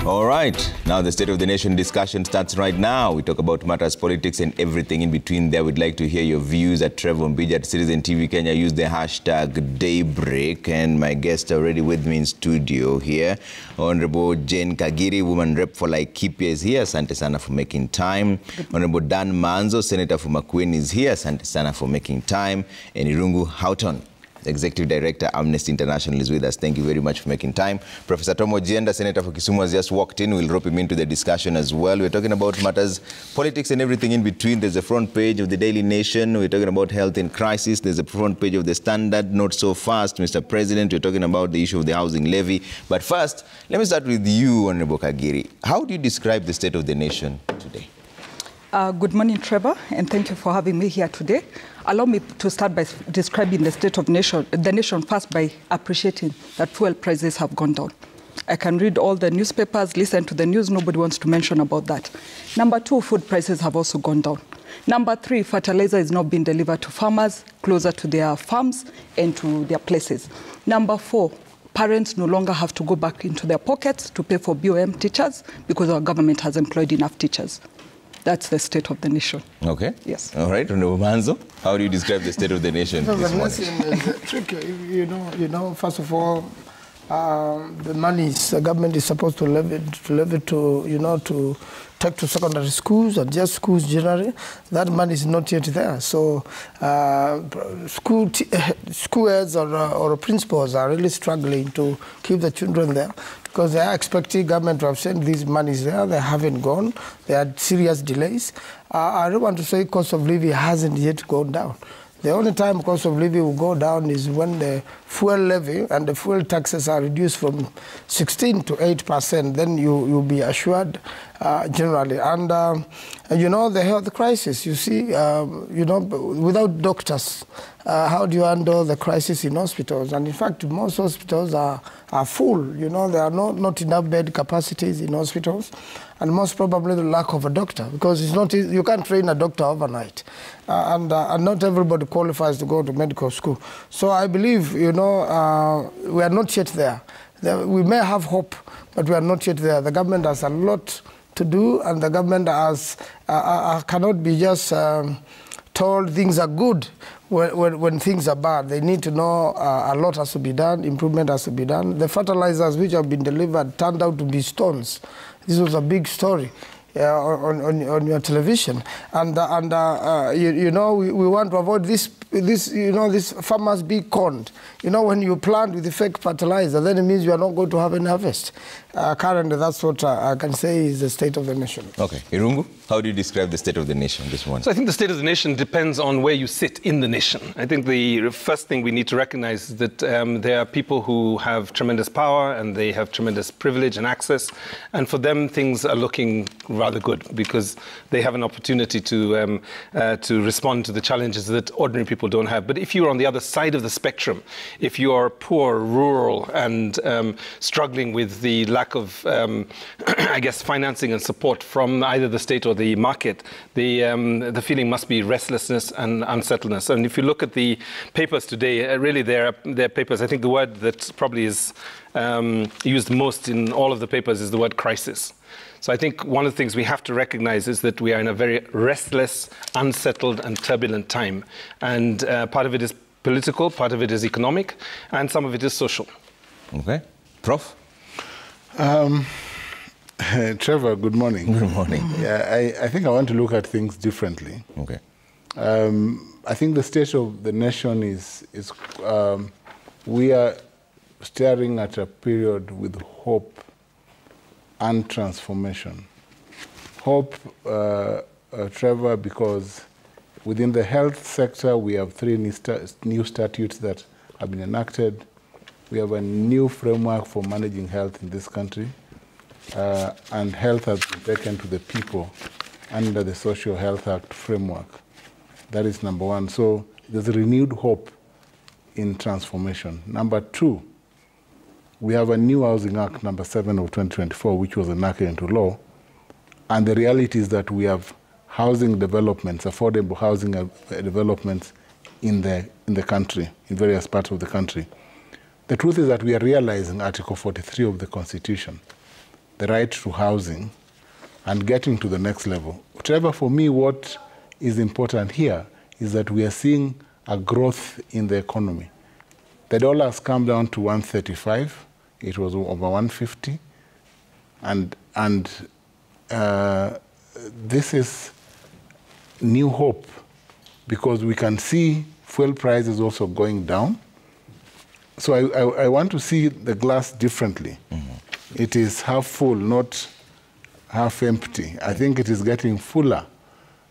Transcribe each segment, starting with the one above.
All right, now the State of the Nation discussion starts right now. We talk about matters, politics, and everything in between there. We'd like to hear your views at Trevor Mbija at Citizen TV Kenya. Use the hashtag Daybreak. And my guest already with me in studio here, Honorable Jane Kagiri, woman rep for Laikipia, is here. Asante sana for making time. Honorable Dan Manzo, Senator for Makueni, is here. Asante sana for making time. And Irungu Houghton, Executive Director, Amnesty International, is with us. Thank you very much for making time. Professor Tom Ojienda, Senator for Kisumu, has just walked in. We'll rope him into the discussion as well. We're talking about matters, politics and everything in between. There's a front page of the Daily Nation. We're talking about health in crisis. There's a front page of the Standard. Not so fast, Mr. President. We're talking about the issue of the housing levy. But first, let me start with you, Honorable Kagiri. How do you describe the state of the nation today? Good morning, Trevor, and thank you for having me here today. Allow me to start by describing the state of the nation first by appreciating that fuel prices have gone down. I can read all the newspapers, listen to the news, nobody wants to mention about that. Number two, food prices have also gone down. Number three, fertilizer is now being delivered to farmers closer to their farms and to their places. Number four, parents no longer have to go back into their pockets to pay for BOM teachers because our government has employed enough teachers. That's the state of the nation. Okay. Yes. All right. Honorable Manzo, how do you describe the state of the nation this morning? The nation is tricky. You know, first of all, the monies the government is supposed to levy to take to secondary schools and just schools generally, that money is not yet there. So school heads or principals are really struggling to keep the children there because they are expecting government to have sent these monies there. They haven't gone. They had serious delays. I don't want to say cost of living hasn't yet gone down. The only time cost of living will go down is when the fuel levy and the fuel taxes are reduced from 16 to 8%. Then you'll be assured generally. And you know, the health crisis, you see, you know, without doctors, how do you handle the crisis in hospitals? And in fact, most hospitals are full. You know, there are not enough bed capacities in hospitals, and most probably the lack of a doctor, because it's not easy. You can't train a doctor overnight, and not everybody qualifies to go to medical school. So I believe, you know, we are not yet there. We may have hope, but we are not yet there. The government has a lot to do, and the government has cannot be just told things are good when things are bad. They need to know a lot has to be done, improvement has to be done. The fertilizers which have been delivered turned out to be stones. This was a big story on your television, and you know, we want to avoid this. You know, these farmers be conned. You know, when you plant with the fake fertilizer, then it means you are not going to have any harvest. Currently, that's what I can say is the state of the nation. Okay. Irungu, how do you describe the state of the nation this morning? So I think the state of the nation depends on where you sit in the nation. I think the first thing we need to recognize is that there are people who have tremendous power and they have tremendous privilege and access. And for them, things are looking rather good because they have an opportunity to respond to the challenges that ordinary people don't have. But if you're on the other side of the spectrum, if you are poor, rural, and struggling with the lack of, I guess, financing and support from either the state or the market, the feeling must be restlessness and unsettledness. And if you look at the papers today, really they're papers. I think the word that probably is used most in all of the papers is the word crisis. So I think one of the things we have to recognize is that we are in a very restless, unsettled, and turbulent time. And part of it is political, part of it is economic, and some of it is social. Okay. Prof? Trevor, good morning. Good morning. Yeah, I think I want to look at things differently. Okay. I think the state of the nation is we are staring at a period with hope and transformation. Hope, Trevor, because within the health sector, we have 3 new statutes that have been enacted. We have a new framework for managing health in this country. And health has been taken to the people under the Social Health Act framework. That is number one. So there's a renewed hope in transformation. Number two, we have a new Housing Act, number 7 of 2024, which was enacted into law. And the reality is that we have housing developments, affordable housing developments in the country, in various parts of the country. The truth is that we are realizing Article 43 of the Constitution, the right to housing, and getting to the next level. Whatever, for me, what is important here is that we are seeing a growth in the economy. The dollar has come down to 135. It was over 150. And this is new hope, because we can see fuel prices also going down. So I want to see the glass differently. Mm-hmm. It is half full, not half empty. I think it is getting fuller.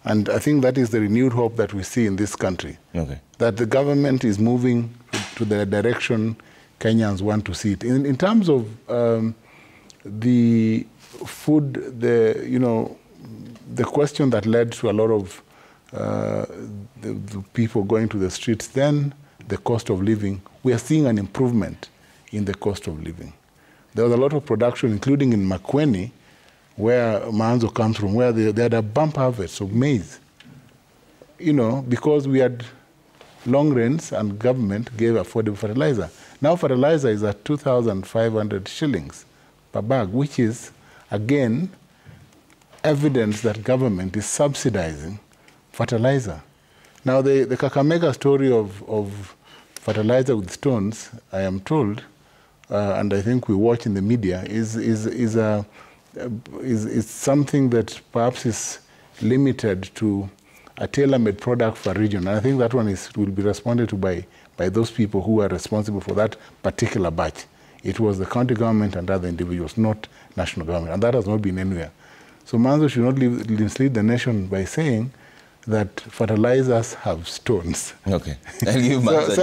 And I think that is the renewed hope that we see in this country. Okay. That the government is moving to the direction Kenyans want to see it. In terms of the food, the question that led to a lot of the people going to the streets, then the cost of living, we are seeing an improvement in the cost of living. There was a lot of production, including in Makueni, where Manzo comes from, where they had a bump harvest of maize. Because we had long rains and government gave affordable fertilizer. Now fertilizer is at 2,500 shillings per bag, which is, again, evidence that government is subsidizing fertilizer. Now, the Kakamega story of fertilizer with stones, I am told, and I think we watch in the media, is something that perhaps is limited to a tailor-made product for a region. And I think that one will be responded to by those people who are responsible for that particular batch. It was the county government and other individuals, not national government, and that has not been anywhere. So Manzo should not mislead the nation by saying that fertilizers have stones. Okay. So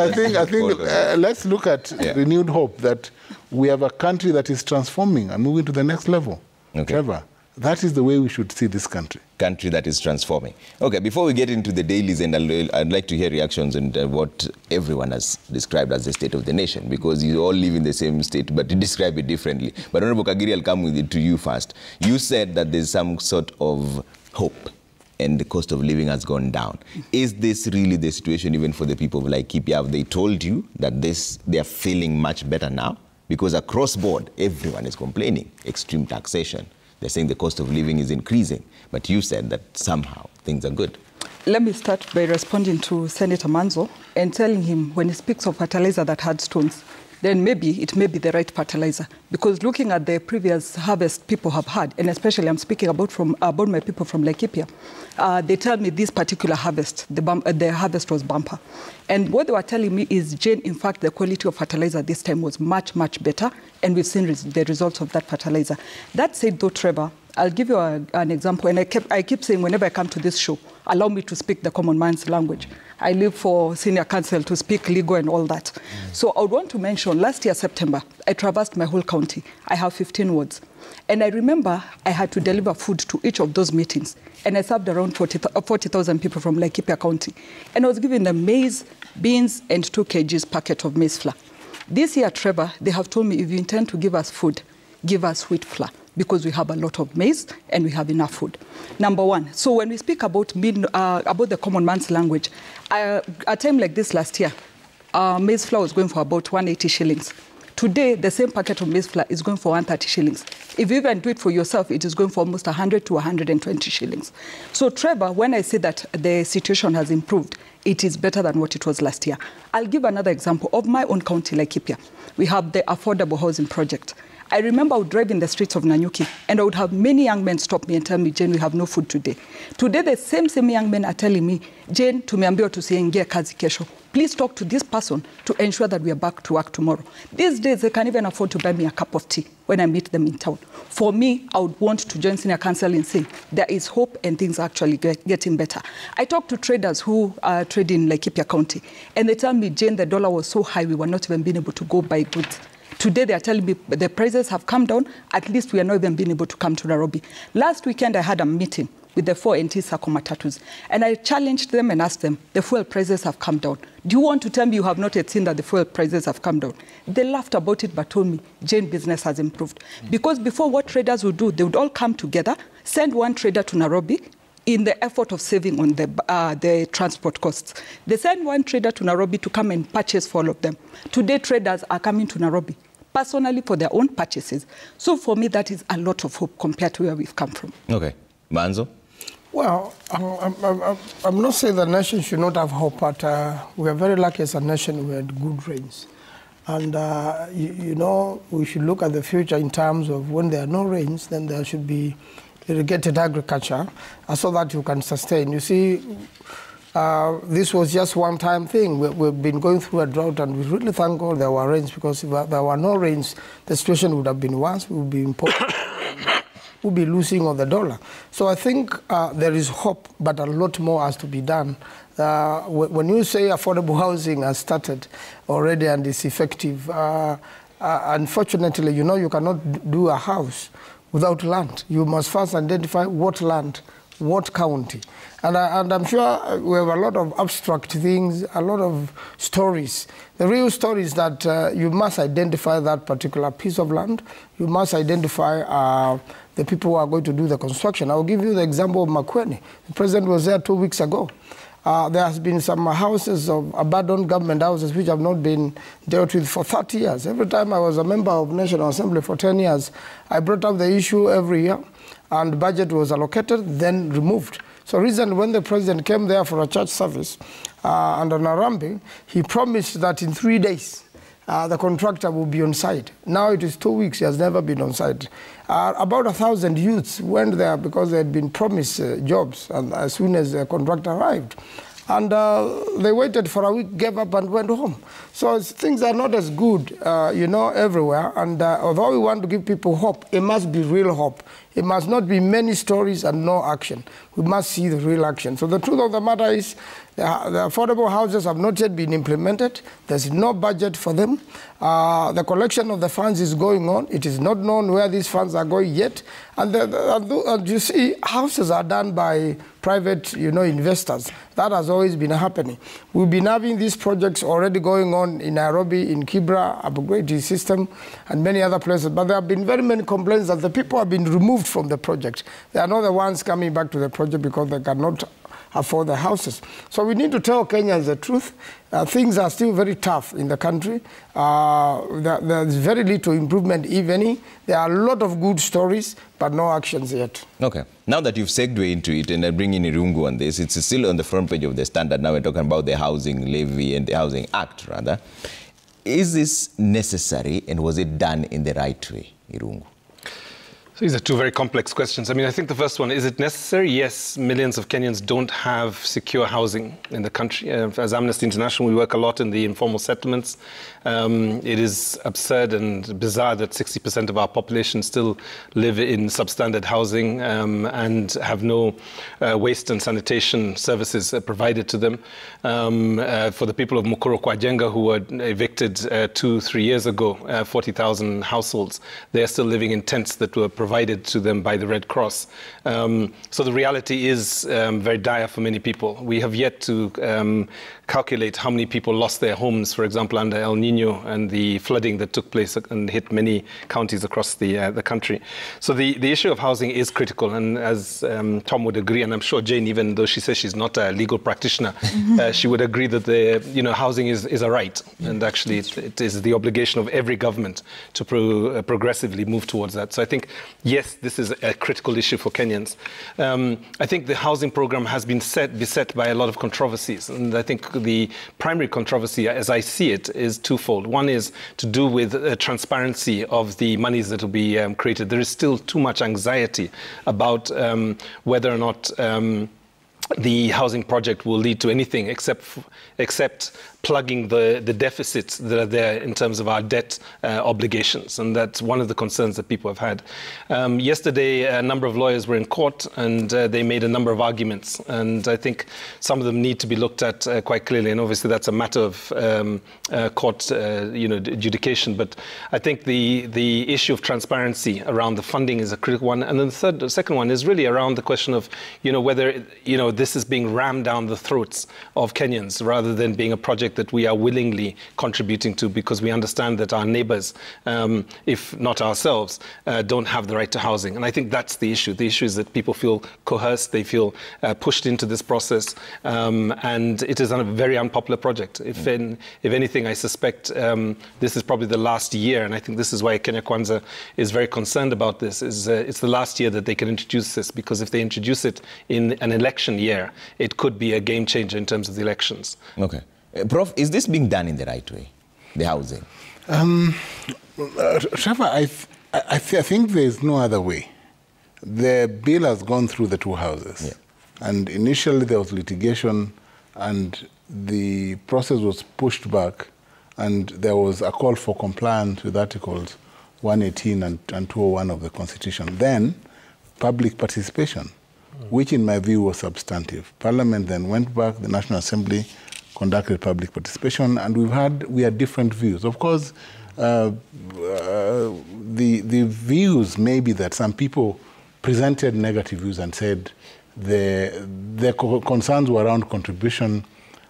I think let's look at renewed hope that we have a country that is transforming and moving to the next level. Okay. Trevor, that is the way we should see this country. Country that is transforming. Okay, before we get into the dailies, and I'd like to hear reactions on what everyone has described as the state of the nation, because you all live in the same state, but you describe it differently. But Honorable Kagiri, I'll come with it to you first. You said that there's some sort of hope and the cost of living has gone down. Is this really the situation even for the people of Laikipia? Have they told you that they are feeling much better now? Because across board, everyone is complaining. Extreme taxation. They're saying the cost of living is increasing. But you said that somehow things are good. Let me start by responding to Senator Manzo and telling him when he speaks of fertilizer that had stones, then maybe it may be the right fertilizer. Because looking at the previous harvest people have had, and especially I'm speaking about my people from Laikipia, they tell me this particular harvest, the harvest was bumper. And what they were telling me is, Jane, in fact, the quality of fertilizer this time was much, much better, and we've seen the results of that fertilizer. That said, though, Trevor, I'll give you an example, and I keep saying whenever I come to this show, allow me to speak the common man's language. I live for senior counsel to speak legal and all that. So I would want to mention, last year, September, I traversed my whole county. I have 15 wards. And I remember I had to deliver food to each of those meetings. And I served around 40,000 people from Laikipia County. And I was giving them maize, beans, and 2 kgs packet of maize flour. This year, Trevor, they have told me, if you intend to give us food, give us wheat flour, because we have a lot of maize and we have enough food. Number one, so when we speak about the common man's language, a time like this last year, maize flour was going for about 180 shillings. Today, the same packet of maize flour is going for 130 shillings. If you even do it for yourself, it is going for almost 100 to 120 shillings. So, Trevor, when I say that the situation has improved, it is better than what it was last year. I'll give another example of my own county, Laikipia. We have the affordable housing project. I remember I would drive in the streets of Nanyuki, and I would have many young men stop me and tell me, Jane, we have no food today. Today, the same young men are telling me, Jane, tumeambiwa tusiingie kazi kesho. Please talk to this person to ensure that we are back to work tomorrow. These days, they can even afford to buy me a cup of tea when I meet them in town. For me, I would want to join senior counsel in saying there is hope and things are actually getting better. I talk to traders who trade in Laikipia County, and they tell me, Jane, the dollar was so high, we were not even being able to go buy goods. Today, they are telling me the prices have come down. At least we are not even being able to come to Nairobi. Last weekend, I had a meeting with the 4 NT Sacco Matatus, and I challenged them and asked them, the fuel prices have come down. Do you want to tell me you have not yet seen that the fuel prices have come down? They laughed about it, but told me, Jane, business has improved. Because before, what traders would do, they would all come together, send one trader to Nairobi, in the effort of saving on the transport costs. They send one trader to Nairobi to come and purchase for all of them. Today, traders are coming to Nairobi, personally for their own purchases. So for me, that is a lot of hope compared to where we've come from. Okay. Manzo? Well, I'm not saying the nation should not have hope, but we are very lucky as a nation we had good rains. And, you know, we should look at the future in terms of when there are no rains, then there should be irrigated agriculture so that you can sustain. You see, this was just one-time thing. We've been going through a drought, and we really thank God there were rains, because if there were no rains, the situation would have been worse. We would be importing. We'll be losing on the dollar. So I think there is hope, but a lot more has to be done. When you say affordable housing has started already and is effective, unfortunately, you know, you cannot do a house without land. You must first identify what land, what county. And I'm sure we have a lot of abstract things, a lot of stories. The real story is that you must identify that particular piece of land. You must identify the people who are going to do the construction. I'll give you the example of Makueni. The president was there 2 weeks ago. There has been some houses of abandoned government houses which have not been dealt with for 30 years. Every time I was a member of National Assembly for 10 years, I brought up the issue every year, and budget was allocated, then removed. So recently, when the president came there for a church service under Narambi, he promised that in 3 days, the contractor will be on site. Now it is 2 weeks, he has never been on site. About 1,000 youths went there because they had been promised jobs, and as soon as the contractor arrived. And they waited for a week, gave up and went home. So things are not as good, you know, everywhere. And although we want to give people hope, it must be real hope. It must not be many stories and no action. We must see the real action. So the truth of the matter is the affordable houses have not yet been implemented. There's no budget for them. The collection of the funds is going on. It is not known where these funds are going yet. And you see, houses are done by private, you know, investors. That has always been happening. We've been having these projects already going on in Nairobi, in Kibra, upgrading system, and many other places. But there have been very many complaints that the people have been removed from the project. They are not the ones coming back to the project because they cannot afford the houses. So we need to tell Kenyans the truth. Things are still very tough in the country. There's very little improvement, if any. There are a lot of good stories, but no actions yet. Okay. Now that you've segued into it, and I bring in Irungu on this, it's still on the front page of the Standard. Now we're talking about the Housing Levy and the Housing Act, rather. Is this necessary, and was it done in the right way, Irungu? So these are two very complex questions. I mean, I think the first one, is it necessary? Yes, millions of Kenyans don't have secure housing in the country. As Amnesty International, we work a lot in the informal settlements. It is absurd and bizarre that 60% of our population still live in substandard housing and have no waste and sanitation services provided to them. For the people of Mukuru Kwajenga, who were evicted 2-3 years ago, 40,000 households, they are still living in tents that were provided to them by the Red Cross. So the reality is very dire for many people. We have yet to calculate how many people lost their homes, for example, under El Nino and the flooding that took place and hit many counties across the country. So the issue of housing is critical, and as Tom would agree, and I'm sure Jane, even though she says she's not a legal practitioner, she would agree that housing is a right, and actually it is the obligation of every government to progressively move towards that. So I think, yes, this is a critical issue for Kenyans. I think the housing program has been beset by a lot of controversies, and I think the primary controversy, as I see it, is twofold. One is to do with transparency of the monies that will be created. There is still too much anxiety about whether or not the housing project will lead to anything except plugging the deficits that are there in terms of our debt obligations. And that's one of the concerns that people have had. Yesterday, a number of lawyers were in court, and they made a number of arguments. And I think some of them need to be looked at quite clearly. And obviously, that's a matter of court adjudication. But I think the issue of transparency around the funding is a critical one. And then the second one is really around the question of, whether, this is being rammed down the throats of Kenyans rather than being a project that we are willingly contributing to because we understand that our neighbors, if not ourselves, don't have the right to housing. And I think that's the issue. The issue is that people feel coerced, they feel pushed into this process, and it is a very unpopular project. If anything, I suspect this is probably the last year, and I think this is why Kenya Kwanza is very concerned about this, it's the last year that they can introduce this, because if they introduce it in an election year, it could be a game changer in terms of the elections. Okay. Prof, is this being done in the right way, the housing? Trevor, I think there is no other way. The bill has gone through the two houses. Yeah. And initially there was litigation and the process was pushed back and there was a call for compliance with Articles 118 and 201 of the Constitution. Then public participation, which in my view was substantive. Parliament then went back, the National Assembly conducted public participation, and we had different views. Of course, the views may be that some people presented negative views and said the concerns were around contribution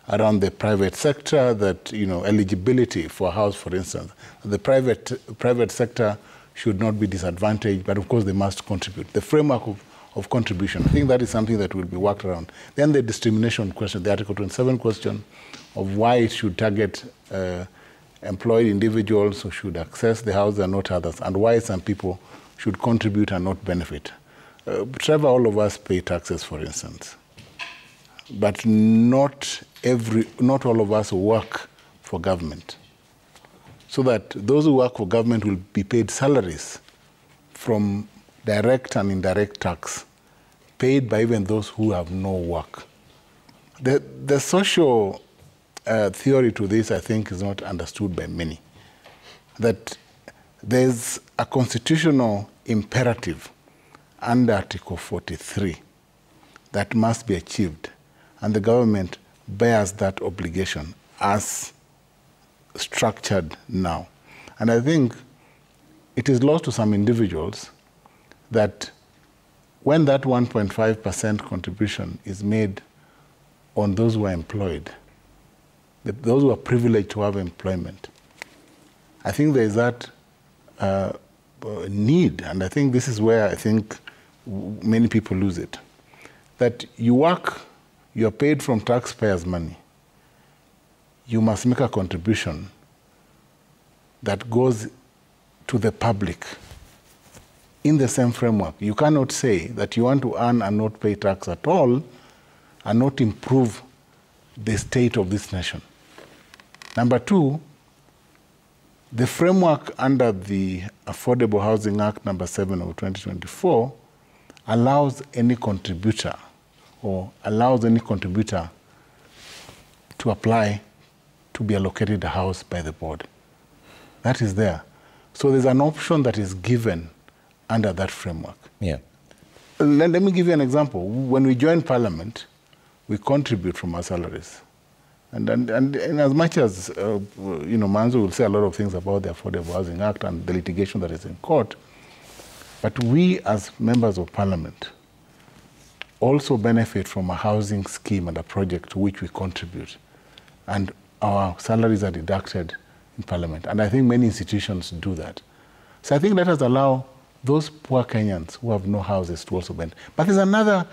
around the private sector, that eligibility for a house, for instance, the private sector should not be disadvantaged, but of course they must contribute. The framework of contribution, I think that is something that will be worked around. Then the discrimination question, the Article 27 question of why it should target employed individuals who should access the house and not others, and why some people should contribute and not benefit. Trevor, all of us pay taxes, for instance, but not all of us work for government. So that those who work for government will be paid salaries from direct and indirect tax, paid by even those who have no work. The social theory to this, I think, is not understood by many. That there's a constitutional imperative under Article 43 that must be achieved, and the government bears that obligation as structured now. And I think it is lost to some individuals that when that 1.5% contribution is made on those who are employed, those who are privileged to have employment, I think there is that need, and I think this is where I think many people lose it, that you work, you are paid from taxpayers' money, you must make a contribution that goes to the public in the same framework. You cannot say that you want to earn and not pay tax at all and not improve the state of this nation. Number two, the framework under the Affordable Housing Act number 7 of 2024 allows any contributor to apply to be allocated a house by the board. That is there. So there's an option that is given under that framework. Yeah. Let me give you an example. When we join Parliament, we contribute from our salaries. And in as much as, Manzo will say a lot of things about the Affordable Housing Act and the litigation that is in court, but we as members of Parliament also benefit from a housing scheme and a project to which we contribute. And our salaries are deducted in Parliament. And I think many institutions do that. So I think let us allow those poor Kenyans who have no houses to also benefit. But there's another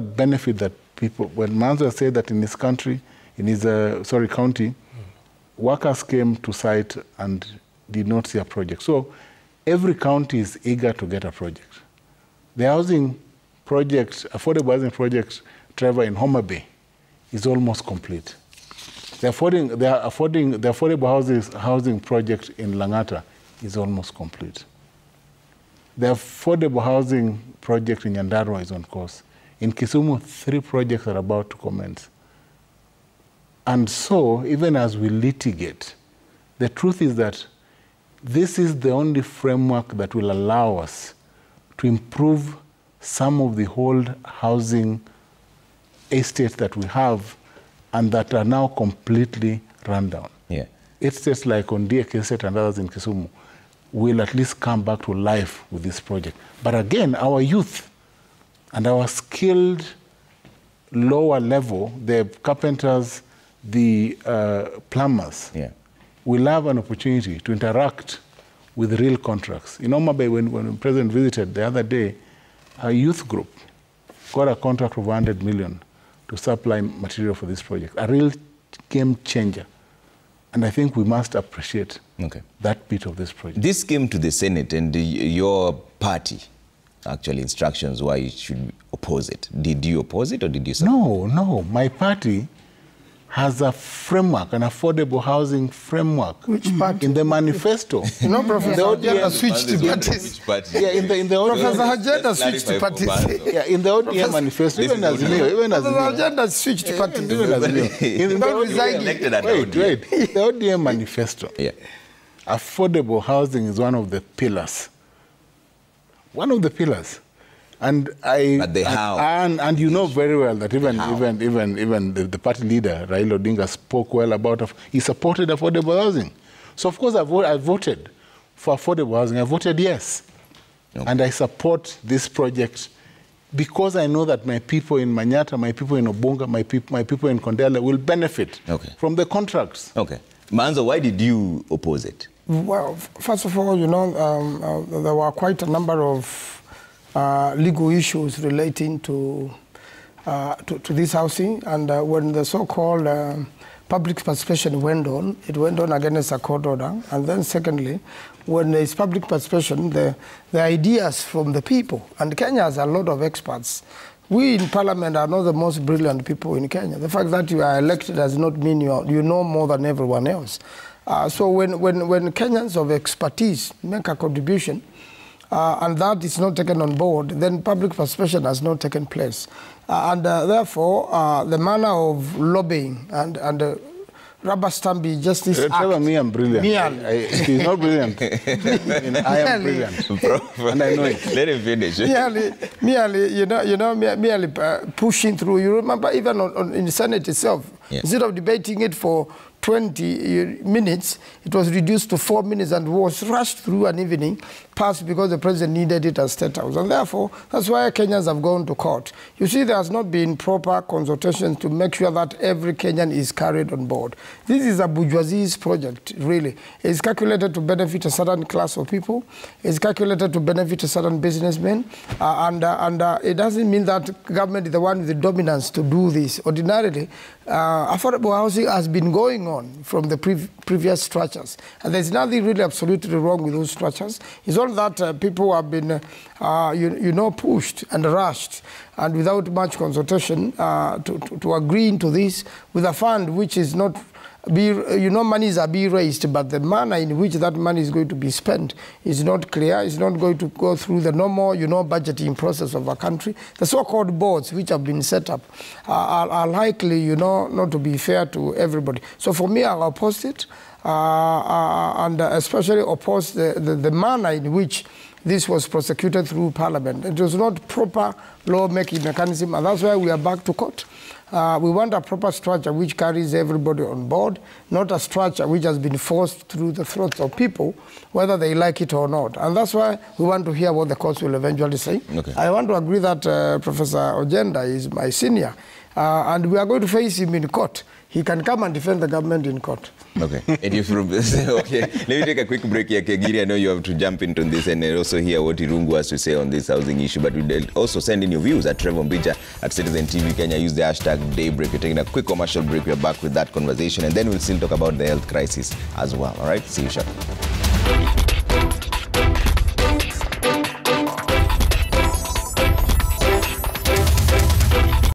benefit that people, when Manzo said that in his country, in his county, workers came to site and did not see a project. So every county is eager to get a project. The housing project, affordable housing project, Trevor, in Homa Bay, is almost complete. The affordable housing project in Langata is almost complete. The affordable housing project in Nyandarua is on course. In Kisumu, 3 projects are about to commence. And so, even as we litigate, the truth is that this is the only framework that will allow us to improve some of the old housing estates that we have and that are now completely run down. Yeah. Estates like Ondiek Estate and others in Kisumu will at least come back to life with this project. But again, our youth, And our skilled lower level, the carpenters, the plumbers, will have an opportunity to interact with real contracts. In Homa Bay, when the president visited the other day, a youth group got a contract of 100 million to supply material for this project, a real game changer. And I think we must appreciate that bit of this project. This came to the Senate, and your party, actually, instructions why you should oppose it. Did you oppose it or did you support? No. My party has a framework, an affordable housing framework. Which party? In the manifesto. You know, Professor Ojeda switched to parties. Which party? Yeah, in the Professor Ojeda switched to parties. Yeah, in the ODM manifesto, even as Professor Ojeda switched to parties. In the ODM manifesto, affordable housing is one of the pillars. One of the pillars. And and you know very well that even the party leader Raila Odinga spoke well about he supported affordable housing. So of course I voted for affordable housing. I voted yes, and I support this project because I know that my people in Manyata, my people in Obunga, my people in Kondele will benefit from the contracts. Manzo, why did you oppose it? Well, first of all, you know, there were quite a number of legal issues relating to this housing, and when the so-called public participation went on, it went on against a court order. And then secondly, when there is public participation, the ideas from the people, and Kenya has a lot of experts. We in Parliament are not the most brilliant people in Kenya. The fact that you are elected does not mean you know more than everyone else. So when Kenyans of expertise make a contribution, and that is not taken on board, then public participation has not taken place. Therefore, the manner of lobbying and rubber stamping justice act. Me, I'm brilliant. He's not brilliant. I am brilliant. And I know it. Let him finish. Merely pushing through. You remember even in the Senate itself, instead of debating it for 20 minutes, it was reduced to 4 minutes and was rushed through an evening, passed because the president needed it as State House. And therefore, that's why Kenyans have gone to court. You see, there has not been proper consultation to make sure that every Kenyan is carried on board. This is a bourgeoisie's project, really. It's calculated to benefit a certain class of people. It's calculated to benefit a certain businessmen. It doesn't mean that government is the one with the dominance to do this. Ordinarily, affordable housing has been going on from the previous structures. And there's nothing really absolutely wrong with those structures. It's all that people have been, pushed and rushed and without much consultation to agree into this with a fund which is not, monies are being raised, but the manner in which that money is going to be spent is not clear. It's not going to go through the normal, budgeting process of a country. The so-called boards which have been set up are likely, not to be fair to everybody. So for me, I'll oppose it, and especially oppose the manner in which this was prosecuted through Parliament. It was not proper law-making mechanism, and that's why we are back to court. We want a proper structure which carries everybody on board, not a structure which has been forced through the throats of people, whether they like it or not. And that's why we want to hear what the courts will eventually say. I want to agree that Professor Ojeda is my senior, and we are going to face him in court. He can come and defend the government in court. Okay. And if okay, let me take a quick break here, Kegiri. I know you have to jump into this and also hear what Irungu has to say on this housing issue. But we'll also send in your views at Trevor Mbija at Citizen TV Kenya. Use the hashtag Daybreak. We're taking a quick commercial break. We're back with that conversation, and then we'll still talk about the health crisis as well. All right. See you shortly.